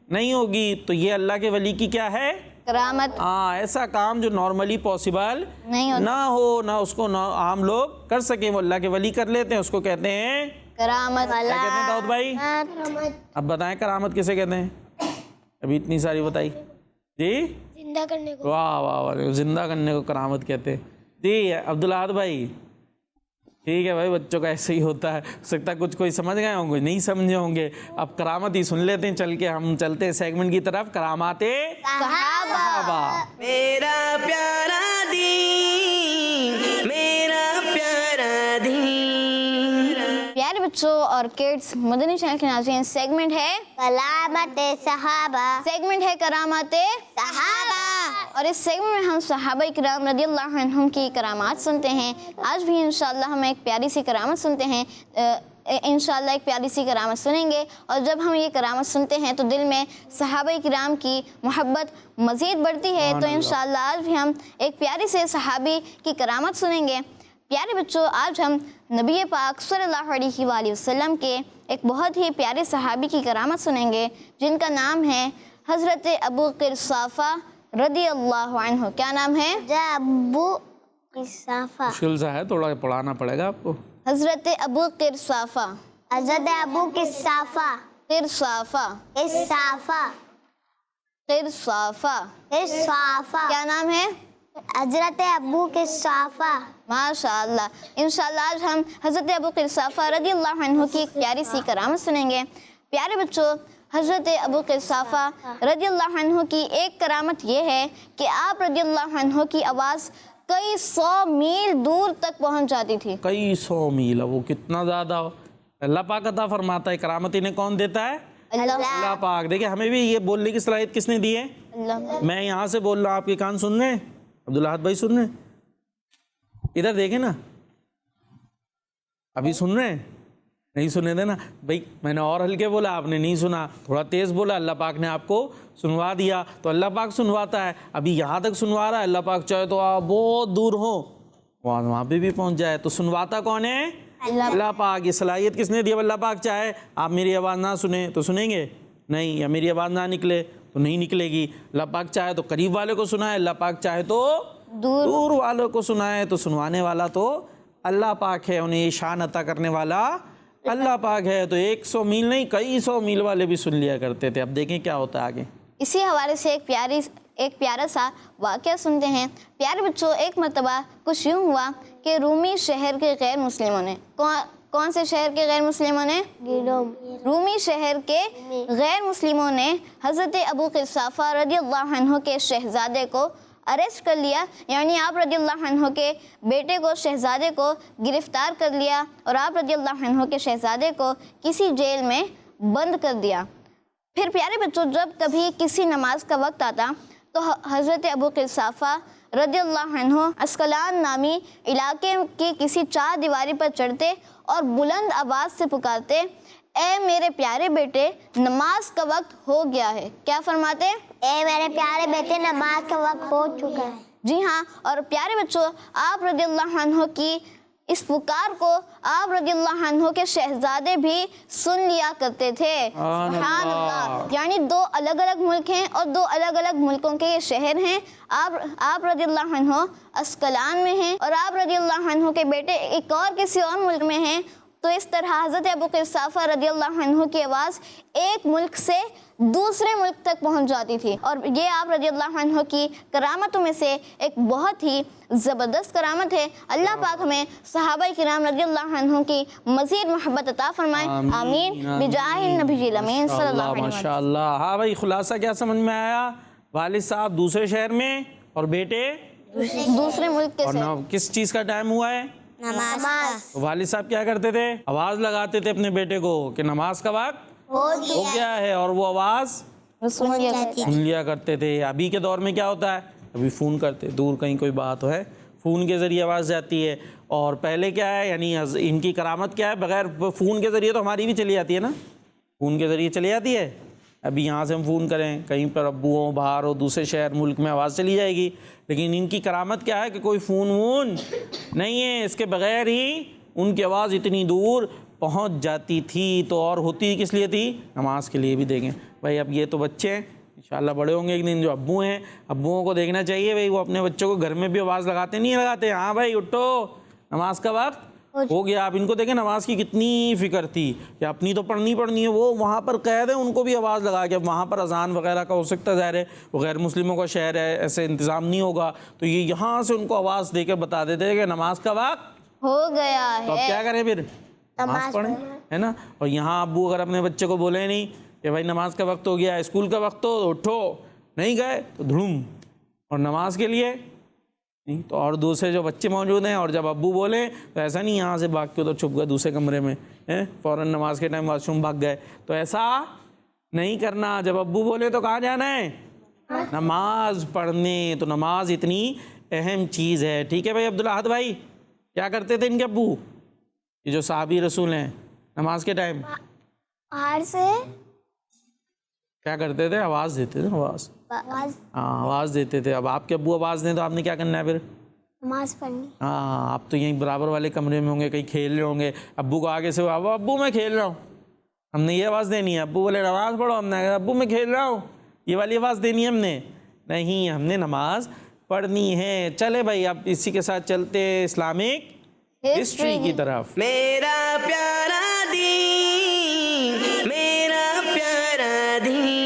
نہیں ہوگی. تو یہ اللہ کے ولی کی کیا ہے؟ کرامت. ہاں, ایسا کام جو نارملی پوسیبل نہ ہو, نہ اس کو عام لوگ کر سکیں, وہ اللہ کے ولی کر لیتے ہیں, اس کو کہتے ہیں کرامت. کیا کہتے ہیں داؤد بھائی؟ اب بتائیں کرامت کسے کہتے ہیں؟ ابھی اتنی ساری بتائی جی. زندہ کرنے کو. واہ واہ واہ, زندہ کرنے کو کرامت کہتے ہیں جی. عبدالحاد بھائی ٹھیک ہے بھائی, بچوں کا ایسے ہی ہوتا ہے, ہو سکتا ہے کچھ کوئی سمجھ گئے ہوں گے, نہیں سمجھے ہوں گے. اب کرامت ہی سن لیتے ہیں چل کے, ہم چلتے ہیں سیگمنٹ کی طرف. کرامات صحابہ. میرا پیارا دین, میرا پیارا دین. پیارے بچوں اور کڈس, مدنی چینل کے ناظرین, سیگمنٹ ہے کرامت صحابہ. سیگمنٹ ہے کرامات صحابہ. اور اس سیگمنٹ میں ہم صحابہ کرام رضی اللہ عنہم کی کرامات سنتے ہیں. آج بھی انشاءاللہ ہم ایک پیاری سی کرامت سنتے ہیں, انشاءاللہ ایک پیاری سی کرامت سنیں گے. اور جب ہم یہ کرامت سنتے ہیں تو دل میں صحابہ کرام کی محبت مزید بڑھتی ہے. تو انشاءاللہ آج بھی ہم ایک پیاری سے صحابی کی کرامت سنیں گے. پیارے بچوں, آج ہم نبی پاک صلی اللہ علیہ وآلہ وسلم کے ایک بہت ہی پیارے صحابی کی کرامت سنیں گے, جن کا نام ہے حضرت ابو قرصافہ رضی اللہ عنہ. کیا نام ہے؟ ابو قرصافہ. مشکل سا ہے, تھوڑا پڑھانا پڑے گا آپ کو. حضرت ابو قرصافہ. حضرت ابو قرصافہ. قرصافہ. قرصافہ. قرصافہ. قرصافہ. کیا نام ہے؟ حضرت ابو قرصافہ. ماشاء اللہ. انشاءاللہ آج ہم حضرت ابو قرصافہ رضی اللہ عنہ کی ایک پیاری سی کرامت سنیں گے. پیارے بچوں, حضرت ابو قرصافہ رضی اللہ عنہ کی ایک کرامت یہ ہے کہ آپ رضی اللہ عنہ کی آواز کئی 100 میل دور تک پہنچ جاتی تھی. کئی 100 میل, وہ کتنا زیادہ اللہ پاک عطا فرماتا ہے. کرامت انہیں کون دیتا ہے؟ اللہ پاک. دیکھیں ہمیں بھی یہ بولنے کی صلاحیت کس نے دی ہے؟ اللہ. میں یہاں سے بول رہا ہوں, آپ کے کان سن رہے ہیں, عبدالحاد بھائی سن رہے ہیں, ادھر دیکھیں نا, ابھی سن رہے ہیں؟ نہیں سنے دینا بھائی, میں نے اور ہلکے بولا, آپ نے نہیں سنا, تھوڑا تیز بولا, اللہ پاک نے آپ کو سنوا دیا. تو اللہ پاک سنواتا ہے, ابھی یہاں تک سنوا رہا ہے, اللہ پاک چاہے تو آپ بہت دور ہوں, وہاں پہ بھی پہنچ جائے. تو سنواتا کون ہے؟ اللہ پاک. یہ صلاحیت کس نے دی؟ اللہ پاک چاہے آپ میری آواز نہ سنیں تو سنیں گے نہیں, یا میری آواز نہ نکلے تو نہیں نکلے گی. اللہ پاک چاہے تو قریب والے کو سنائے, اللہ پاک چاہے تو دور والوں کو سنائے. تو سنوانے والا تو اللہ پاک ہے, انہیں یہ شان عطا کرنے والا اللہ پاک ہے. تو 100 میل نہیں, کئی 100 میل والے بھی سن لیا کرتے تھے. اب دیکھیں کیا ہوتا ہے آگے. اسی حوالے سے ایک پیارا سا واقعہ سنتے ہیں. پیارے بچوں, ایک مرتبہ کچھ یوں ہوا کہ رومی شہر کے غیر مسلموں نے, کون سے شہر کے غیر مسلموں نے؟ رومی شہر کے غیر مسلموں نے حضرت ابو قرصافہ رضی اللہ عنہ کے شہزادے کو اریسٹ کر لیا. یعنی آپ رضی اللہ عنہ کے بیٹے کو, شہزادے کو گرفتار کر لیا اور آپ رضی اللہ عنہ کے شہزادے کو کسی جیل میں بند کر دیا. پھر پیارے بچوں, جب کبھی کسی نماز کا وقت آتا تو حضرت ابو قرصافہ رضی اللہ عنہ اسکلان نامی علاقے کی کسی چار دیواری پر چڑھتے اور بلند آواز سے پکارتے, اے میرے پیارے بیٹے, نماز کا وقت ہو گیا ہے. کیا فرماتے؟ اے میرے پیارے بیٹے, نماز کا وقت ہو چکا ہے. جی ہاں. اور پیارے بچوں, آپ رضی اللہ عنہ کی اس پکار کو آپ رضی اللہ عنہ کے شہزادے بھی سن لیا کرتے تھے. سبحان اللہ. یعنی 2 الگ الگ ملک ہیں اور 2 الگ الگ ملکوں کے یہ شہر ہیں. آپ رضی اللہ عنہ اسکلان میں ہیں اور آپ رضی اللہ عنہ کے بیٹے ایک اور کسی اور ملک میں ہیں. تو اس طرح حضرت ابو قرصافہ رضی اللہ عنہ کی آواز ایک ملک سے دوسرے ملک تک پہنچ جاتی تھی. اور یہ آپ رضی اللہ عنہ کی کرامتوں میں سے ایک بہت ہی زبردست کرامت ہے. اللہ پاک ہمیں صحابہ کرام رضی اللہ عنہ کی مزید محبت عطا فرمائے. آمین بجاہ النبی الامین صلی اللہ علیہ وسلم. ماشاءاللہ. ہاں بھائی, خلاصہ کیا سمجھ میں آیا؟ والد صاحب دوسرے شہر میں اور بیٹے دوسرے ملک کے اور کس چیز کا ٹائم ہوا ہے؟ نماز. والد صاحب کیا کرتے تھے؟ آواز لگاتے تھے اپنے بیٹے کو کہ نماز کا وقت ہو گیا ہے, اور وہ آواز سن لیا کرتے تھے. ابھی کے دور میں کیا ہوتا ہے؟ ابھی فون کرتے, دور کہیں کوئی بات ہے فون کے ذریعے آواز جاتی ہے. اور پہلے کیا ہے یعنی ان کی کرامت کیا ہے, بغیر فون کے ذریعے تو ہماری بھی چلی جاتی ہے نا, فون کے ذریعے چلی جاتی ہے. ابھی یہاں سے ہم فون کریں کہیں پر ابو ہوں باہر ہو دوسرے شہر ملک میں, آواز چلی جائے گی. لیکن ان کی کرامت کیا ہے کہ کوئی فون وون نہیں ہے, اس کے بغیر ہی ان کی آواز اتنی دور پہنچ جاتی تھی. تو اور ہوتی کس لیے تھی؟ نماز کے لیے بھی. دیکھیں بھائی اب یہ تو بچے ہیں, انشاءاللہ بڑے ہوں گے ایک دن. جو ابو ہیں ابوؤں کو دیکھنا چاہیے بھائی وہ اپنے بچوں کو گھر میں بھی آواز لگاتے نہیں لگاتے, ہاں بھائی اٹھو نماز کا وقت ہو گیا. آپ ان کو دیکھیں نماز کی کتنی فکر تھی کہ اپنی تو پڑھنی ہے, وہ وہاں پر قید ہے ان کو بھی آواز لگا کے. اب وہاں پر اذان وغیرہ کا ہو سکتا ہے, ظاہر ہے وہ غیر مسلموں کا شہر ہے, ایسے انتظام نہیں ہوگا, تو یہ یہاں سے ان کو آواز دے کے بتا دیتے کہ نماز کا وقت ہو گیا تو اب ہے. کیا کریں پھر؟ نماز پڑھیں, ہے نا. اور یہاں ابو اگر اپنے بچے کو بولے نہیں کہ بھائی نماز کا وقت ہو گیا, اسکول کا وقت ہو اٹھو, نہیں گئے تو دھڑم, اور نماز کے لیے نہیں. تو اور دوسرے جو بچے موجود ہیں اور جب ابو بولے تو ایسا نہیں یہاں سے بھاگ کے تو چھپ گئے دوسرے کمرے میں, فوراً نماز کے ٹائم واش روم بھاگ گئے. تو ایسا نہیں کرنا, جب ابو بولے تو کہاں جانا ہے؟ نماز پڑھنے. تو نماز اتنی اہم چیز ہے. ٹھیک ہے بھائی. عبدالاحد بھائی کیا کرتے تھے ان کے ابو, یہ جو صحابی رسول ہیں, نماز کے ٹائم باہر سے کیا کرتے تھے؟ آواز دیتے تھے. آواز, ہاں آواز دیتے تھے. اب آپ کے ابو آواز دیں تو آپ نے کیا کرنا ہے پھر؟ نماز پڑھنی. ہاں آپ تو یہیں برابر والے کمرے میں ہوں گے, کہیں کھیل رہے ہوں گے, ابو کو آگے سے ابو میں کھیل رہا ہوں, ہم نے یہ آواز دینی ہے. ابو بولے نماز پڑھو, ہم نے کہا ابو میں کھیل رہا ہوں, یہ والی آواز دینی ہے ہم نے نہیں, ہم نے نماز پڑھنی ہے. چلے بھائی اب اسی کے ساتھ چلتے اسلامک ہسٹری کی طرف. میرا پیارا دین, میرا پیارا دین.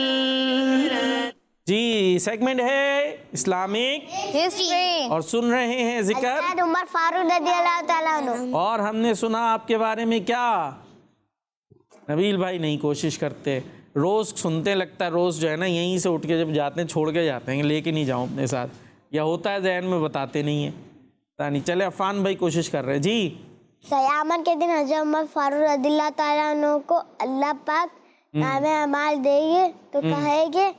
جی سیگمنٹ ہے اسلامک ہسٹری. اور سن رہے ہیں ذکر, عمر فاروق رضی اللہ تعالیٰ عنہ. اور ہم نے سنا آپ کے بارے میں کیا. نبیل بھائی نہیں کوشش کرتے, روز سنتے, لگتا ہے روز جو ہے نا یہیں سے اٹھ کے جب جاتے ہیں چھوڑ کے جاتے ہیں, لے کے نہیں جاؤں اپنے ساتھ, یا ہوتا ہے ذہن میں بتاتے نہیں ہیں. نہیں چلے عفان بھائی کوشش کر رہے ہیں. جی قیامت کے دن حضرت عمر فاروق رضی اللہ تعالیٰ عنہ کو اللہ پاک نام اعمال دیں گے تو کہے گے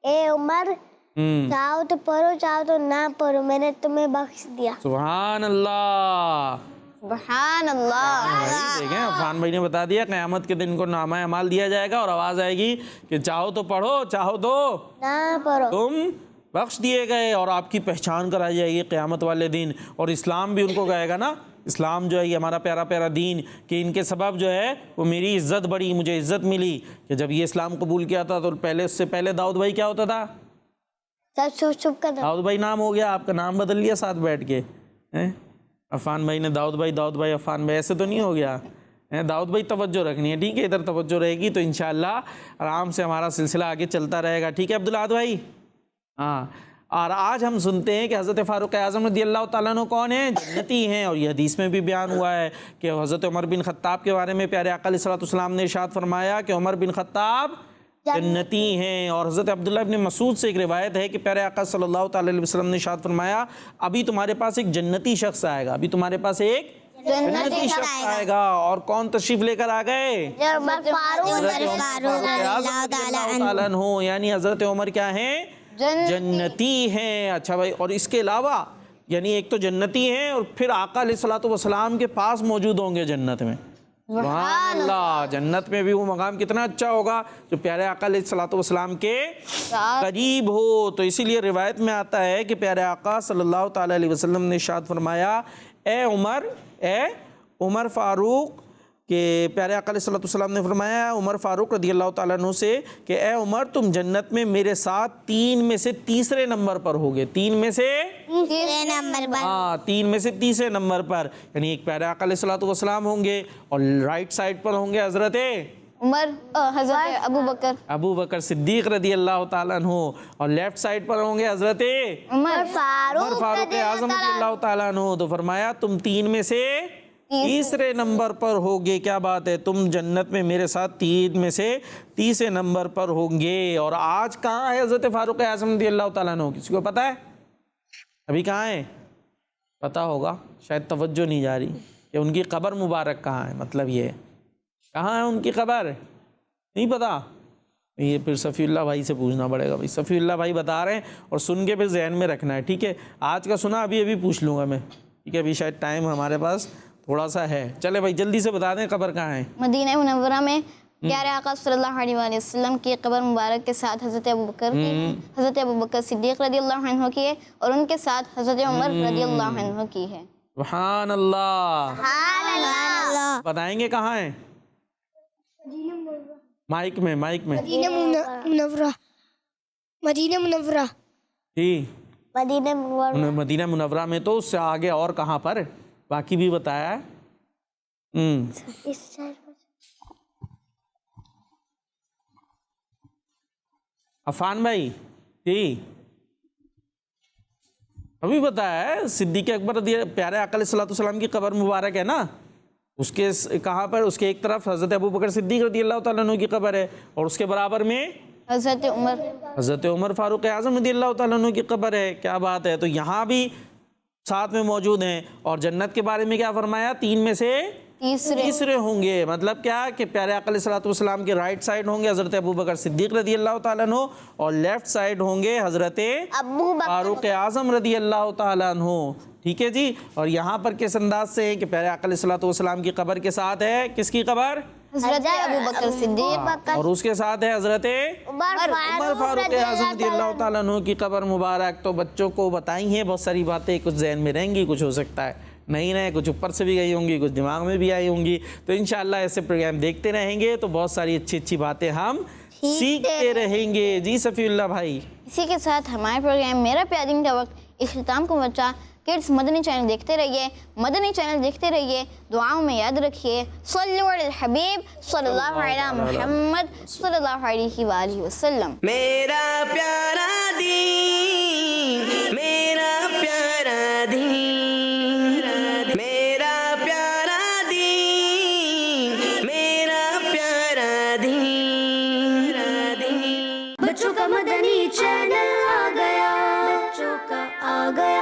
اے عمر چاہو تو پڑھو چاہو تو نہ پڑھو, میں نے تمہیں بخش دیا. سبحان اللہ, سبحان اللہ. دیکھیں عفان بھائی نے بتا دیا قیامت کے دن کو نامہ اعمال دیا جائے گا اور آواز آئے گی کہ چاہو تو پڑھو چاہو تو نہ پڑھو, تم بخش دیے گئے. اور آپ کی پہچان کرائی جائے گی قیامت والے دن. اور اسلام بھی ان کو کہے گا نا, اسلام جو ہے یہ ہمارا پیارا پیارا دین, کہ ان کے سبب جو ہے وہ میری عزت بڑھی, مجھے عزت ملی. کہ جب یہ اسلام قبول کیا تھا تو پہلے اس سے پہلے داؤد بھائی کیا ہوتا تھا؟ سب چھپ چھپ کر داؤد بھائی نام ہو گیا, آپ کا نام بدل لیا ساتھ بیٹھ کے. عفان بھائی نے داؤد بھائی عفان بھائی, ایسے تو نہیں ہو گیا. داؤد بھائی توجہ رکھنی ہے, ٹھیک ہے, ادھر توجہ رہے گی تو انشاءاللہ آرام سے ہمارا سلسلہ آگے چلتا رہے گا. ٹھیک ہے عبدالاحد بھائی. ہاں, اور آج ہم سنتے ہیں کہ حضرت فاروق اعظم رضی اللہ تعالیٰ عنہ کون ہیں؟ جنتی ہیں. اور یہ حدیث میں بھی بیان ہوا ہے کہ حضرت عمر بن خطاب کے بارے میں پیارے آقا علیہ الصلوۃ والسلام نے ارشاد فرمایا کہ عمر بن خطاب جنتی ہیں. اور حضرت عبداللہ ابن مسعود سے ایک روایت ہے کہ پیارے آقا صلی اللہ تعالیٰ علیہ وسلم نے ارشاد فرمایا ابھی تمہارے پاس ایک جنتی شخص آئے گا, ابھی تمہارے پاس ایک جنتی شخص آئے گا. اور کون تشریف لے کر آ گئے؟ عمر فاروق تعالیٰ عنہ, یعنی حضرت عمر کیا ہیں؟ جنتی ہیں. اچھا بھائی, اور اس کے علاوہ یعنی ایک تو جنتی ہیں اور پھر آقا علیہ الصلوۃ والسلام کے پاس موجود ہوں گے جنت میں. سبحان اللہ, جنت میں بھی وہ مقام کتنا اچھا ہوگا جو پیارے آقا علیہ الصلوۃ والسلام کے قریب ہو. تو اسی لیے روایت میں آتا ہے کہ پیارے آقا صلی اللہ تعالیٰ علیہ وسلم نے ارشاد فرمایا اے عمر فاروق, کہ پیارے آقا علیہ الصلوۃ والسلام نے فرمایا عمر فاروق رضی اللہ تعالیٰ عنہ سے کہ اے عمر تم جنت میں میرے ساتھ 3 میں سے تیسرے نمبر پر ہوگے. 3 میں سے ہاں 3 میں سے تیسرے نمبر پر, یعنی ایک پیارے آقا علیہ الصلوۃ والسلام ہوں گے اور رائٹ سائڈ پر ہوں گے حضرت عمر, حضرت ابو بکر صدیق رضی اللہ تعالیٰ عنہ, اور لیفٹ سائڈ پر ہوں گے حضرت عمر فاروق اعظم رضی اللہ تعالیٰ عنہ. تو فرمایا تم 3 میں سے تیسرے نمبر پر ہوگے. کیا بات ہے, تم جنت میں میرے ساتھ 3 میں سے تیسرے نمبر پر ہوں گے. اور آج کہاں ہے حضرت فاروق اعظم رضی اللہ تعالیٰ عنہ؟ کسی کو پتہ ہے ابھی کہاں ہے؟ پتہ ہوگا, شاید توجہ نہیں جا رہی کہ ان کی قبر مبارک کہاں ہے. مطلب یہ کہاں ہے ان کی قبر, نہیں پتہ؟ یہ پھر صفی اللہ بھائی سے پوچھنا پڑے گا. بھائی صفی اللہ بھائی بتا رہے ہیں اور سن کے پھر ذہن میں رکھنا ہے, ٹھیک ہے. آج کا سنا ابھی پوچھ لوں گا میں, ٹھیک ہے. ابھی شاید ٹائم ہمارے پاس تھوڑا سا ہے. چلے بھائی جلدی سے بتا دیں قبر کہاں ہے. مدینہ منورہ میں پیارے آقا صلی اللہ علیہ وآلہ وسلم کی قبر مبارک کے ساتھ حضرت ابوبکر کی, حضرت ابوبکر صدیق رضی اللہ عنہ کی ہے, اور ان کے ساتھ حضرت عمر رضی اللہ عنہ کی ہے. سبحان اللہ. بتائیں گے کہاں ہیں؟ مائک میں مدینہ منورہ. مدینہ منورہ. جی مدینہ منورہ. مدینہ منورہ میں تو اس سے آگے اور کہاں پر, باقی بھی بتایا ہے. اس سائڈ عفان بھائی جی ابھی بتایا ہے. صدیق اکبر پیارے آقا علیہ السلام کی قبر مبارک ہے نا, اس کے کہاں پر, اس کے ایک طرف حضرت ابوبکر صدیق رضی اللہ تعالیٰ عنہ کی قبر ہے, اور اس کے برابر میں حضرت عمر فاروق اعظم رضی اللہ تعالیٰ عنہ کی قبر ہے. کیا بات ہے. تو یہاں بھی ساتھ میں موجود ہیں. اور جنت کے بارے میں کیا فرمایا؟ 3 میں سے تیسرے ہوں گے. مطلب کیا کہ پیارے آقا علیہ السلام کے رائٹ سائڈ ہوں گے حضرت ابوبکر صدیق رضی اللہ تعالیٰ عنہ, اور لیفٹ سائڈ ہوں گے حضرت فاروق اعظم رضی اللہ تعالیٰ عنہ, ٹھیک ہے جی. اور یہاں پر کس انداز سے ہے کہ پیارے آقا علیہ السلام کی قبر کے ساتھ ہے کس کی قبر؟ حضرت ابوبکر صدیق, اور اس کے ساتھ ہے حضرت عمر فاروق اعظم رضی اللہ تعالیٰ عنہ کی قبر مبارک. تو بچوں کو بتائی ہیں بہت ساری باتیں, کچھ ذہن میں رہیں گی, کچھ ہو سکتا ہے نہیں رہے, کچھ اوپر سے بھی گئی ہوں گی, کچھ دماغ میں بھی آئی ہوں گی. تو انشاءاللہ ایسے پروگرام دیکھتے رہیں گے تو بہت ساری اچھی باتیں ہم سیکھتے رہیں گے. جی صفی اللہ بھائی. اسی کے ساتھ ہمارے پروگرام میرا پیارنگ کا وقت اختتام کو پہنچا. کڈس مدنی چینل دیکھتے رہیے, مدنی چینل دیکھتے رہیے, دعاؤں میں یاد رکھیے. صلو علی الحبیب صلی اللہ علیہ محمد صلی اللہ علیہ وآلہ وسلم. میرا پیارا دین, میرا پیارا دین, میرا پیارا دین, میرا پیارا دین. بچوں کا مدنی چینل آ گیا, بچوں کا آ گیا